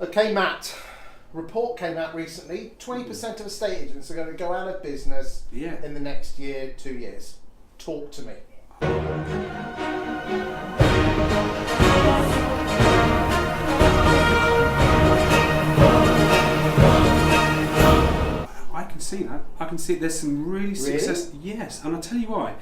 Okay, Matt. Report came out recently. 20% of estate agents are going to go out of business in the next year, 2 years. Talk to me. I can see that. I can see there's some really success. Yes, and I'll tell you why.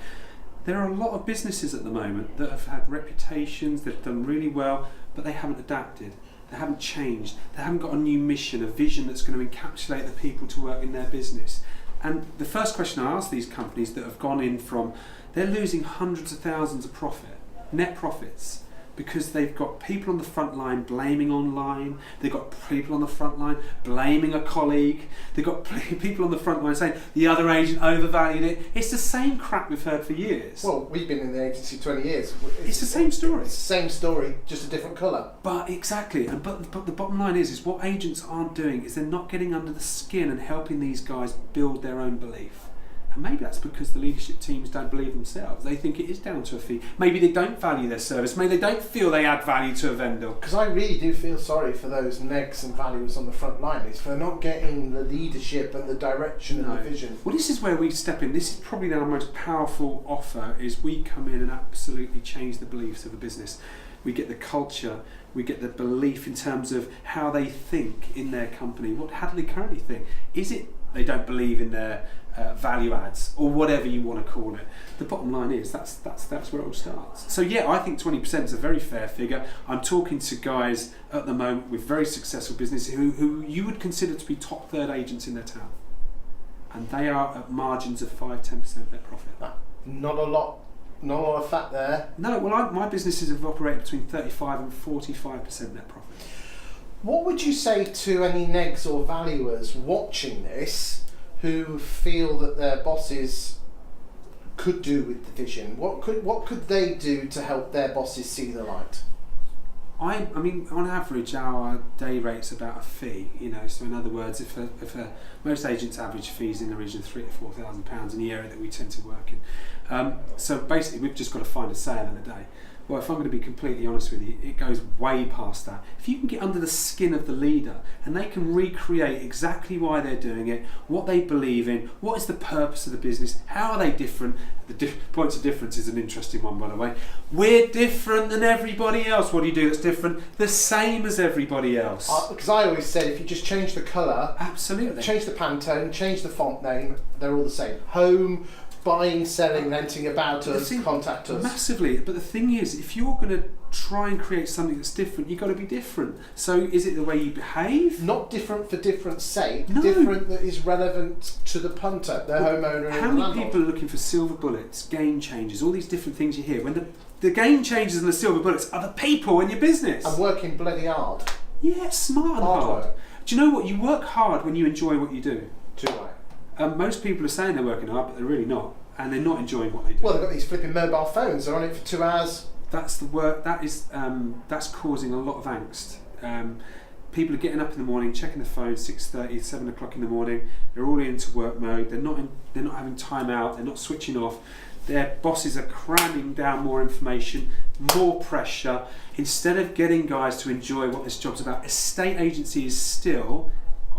There are a lot of businesses at the moment that have had reputations, they've done really well, but they haven't adapted. They haven't changed. They haven't got a new mission, a vision that's going to encapsulate the people to work in their business. And the first question I ask these companies that have gone in from, they're losing hundreds of thousands of profit, net profits, because they've got people on the front line blaming online, they've got people on the front line blaming a colleague, they've got people on the front line saying the other agent overvalued it. It's the same crap we've heard for years. Well, we've been in the agency 20 years. It's the same story. It's the same story, just a different colour. But exactly, but the bottom line is what agents aren't doing is they're not getting under the skin and helping these guys build their own belief. And maybe that's because the leadership teams don't believe themselves. They think it is down to a fee. Maybe they don't value their service. Maybe they don't feel they add value to a vendor. Because I really do feel sorry for those negs and valuers on the front line. It's for not getting the leadership and the direction and the vision. Well, this is where we step in. This is probably our most powerful offer, is we come in and absolutely change the beliefs of a business. We get the culture, we get the belief in terms of how they think in their company. How do they currently think? Is it they don't believe in their value adds, or whatever you want to call it? The bottom line is that's where it all starts. So yeah, I think 20% is a very fair figure. I'm talking to guys at the moment with very successful businesses who you would consider to be top third agents in their town, and they are at margins of 5-10% their profit. Not a lot of fat there. No, well, my businesses have operated between 35 and 45% net profit. What would you say to any negs or valuers watching this who feel that their bosses could do with the vision? What could they do to help their bosses see the light? I mean, on average, our day rate's about a fee. So in other words, if most agents' average fees in the region of £3,000 to £4,000 in the area that we tend to work in. So basically, we've just got to find a sale in a day. Well, if I'm going to be completely honest with you, it goes way past that. If you can get under the skin of the leader and they can recreate exactly why they're doing it, what they believe in, what is the purpose of the business, how are they different? The points of difference is an interesting one, by the way. We're different than everybody else. What do you do that's different? The same as everybody else. Because I always said, if you just change the colour, absolutely, change the Pantone, change the font name, they're all the same. Home, buying, selling, renting, about us, contact us. Massively, but the thing is, if you're going to try and create something that's different, you've got to be different. So is it the way you behave? Not different for different sake, no. Different that is relevant to the punter, the homeowner and the landlord. How many people are looking for silver bullets, game changers, all these different things you hear, when the game changers and the silver bullets are the people in your business? And working bloody hard. Yeah, smart and hard. Do you know what? You work hard when you enjoy what you do. Do I? Most people are saying they're working hard, but they're really not. And they're not enjoying what they do. Well, they've got these flipping mobile phones. They're on it for 2 hours. That's the work. That's causing a lot of angst. People are getting up in the morning, checking the phone, 6:30, 7 o'clock in the morning. They're all into work mode. They're not having time out. They're not switching off. Their bosses are cramming down more information, more pressure. Instead of getting guys to enjoy what this job's about, estate agency is still,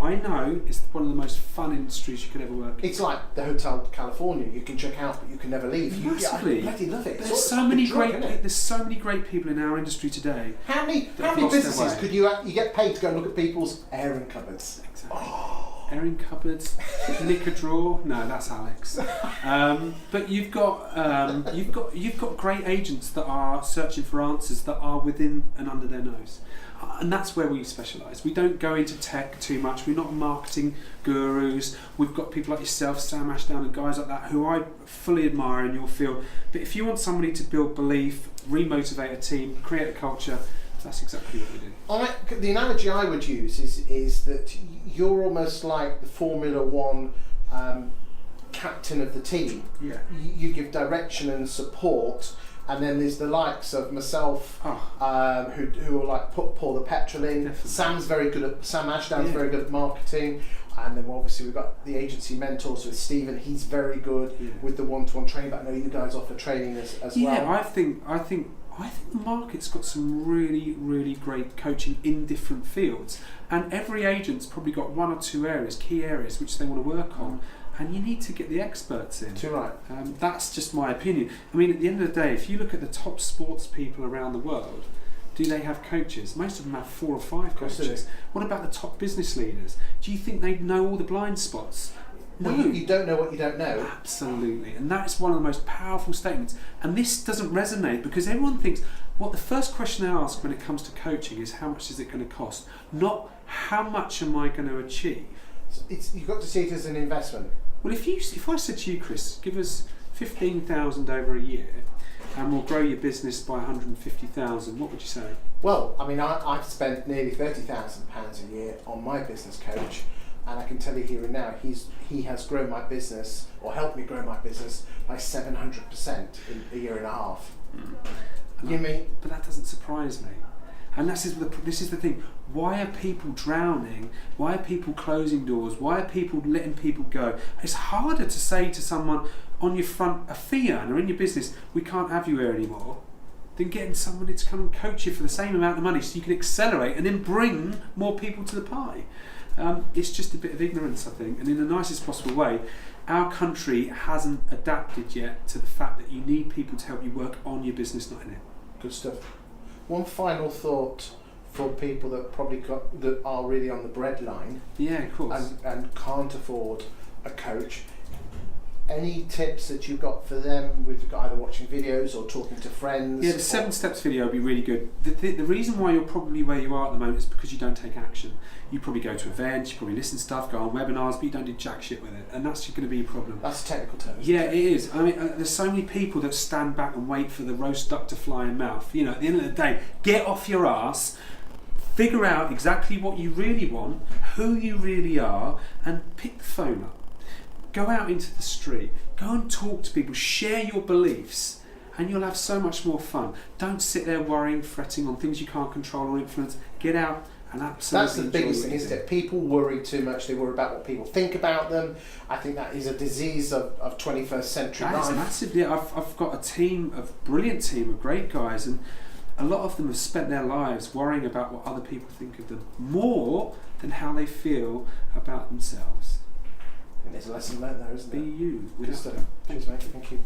I know, it's one of the most fun industries you could ever work in. It's like the Hotel California. You can check out, but you can never leave. Massively. I bloody love it. There's so many great people in our industry today. How many businesses could you get paid to go and look at people's airing cupboards? Exactly. Airing cupboards, nick a drawer. No, that's Alex. But you've got great agents that are searching for answers that are within and under their nose. And that's where we specialise. We don't go into tech too much. We're not marketing gurus. We've got people like yourself, Sam Ashdown, and guys like that who I fully admire in your field. But if you want somebody to build belief, remotivate a team, create a culture, that's exactly what we do. The analogy I would use is that you're almost like the Formula One captain of the team. Yeah. You give direction and support. And then there's the likes of myself, who are like pour the petrol in. Definitely. Sam Ashdown's very good at marketing, and then obviously we've got the agency mentors with Stephen. He's very good with the one-to-one training. But I know you guys offer training as well. Yeah, I think I think the market's got some really, really great coaching in different fields, and every agent's probably got one or two areas, key areas, which they want to work on, and you need to get the experts in. Too right. That's just my opinion. I mean, at the end of the day, if you look at the top sports people around the world, do they have coaches? Most of them have 4 or 5 coaches. What about the top business leaders? Do you think they know all the blind spots? No. Well, you don't know what you don't know. Absolutely. And that's one of the most powerful statements. And this doesn't resonate because everyone thinks, the first question I ask when it comes to coaching is how much is it going to cost? Not how much am I going to achieve? You've got to see it as an investment. Well, if I said to you, Chris, give us 15,000 over a year and we'll grow your business by 150,000, what would you say? Well, I mean, I've spent nearly £30,000 a year on my business coach, and I can tell you here and now, he has grown my business, or helped me grow my business, by 700% in a year and a half. You mean? But that doesn't surprise me. And this is the thing. Why are people drowning? Why are people closing doors? Why are people letting people go? It's harder to say to someone on your front, a fee earner in your business, we can't have you here anymore, than getting somebody to come and coach you for the same amount of money so you can accelerate and then bring more people to the pie. It's just a bit of ignorance, I think, and in the nicest possible way. Our country hasn't adapted yet to the fact that you need people to help you work on your business, not in it. Good stuff. One final thought for people that are really on the breadline. Yeah, of course. And can't afford a coach. Any tips that you've got for them with either watching videos or talking to friends? Yeah, the 7 steps video would be really good. The reason why you're probably where you are at the moment is because you don't take action. You probably go to events, you probably listen to stuff, go on webinars, but you don't do jack shit with it, and that's going to be a problem. That's a technical term. Yeah, it is. I mean, there's so many people that stand back and wait for the roast duck to fly in mouth. You know, at the end of the day, get off your ass, figure out exactly what you really want, who you really are, and pick the phone up. Go out into the street, go and talk to people, share your beliefs, and you'll have so much more fun. Don't sit there worrying, fretting on things you can't control or influence. Get out and absolutely That's the biggest thing, isn't it? People worry too much. They worry about what people think about them. I think that is a disease of 21st century life. That is massive. Yeah, I've got a brilliant team of great guys, and a lot of them have spent their lives worrying about what other people think of them more than how they feel about themselves. And there's a lesson learned there, isn't there? Be you. Good stuff. Thanks, mate. Thank you.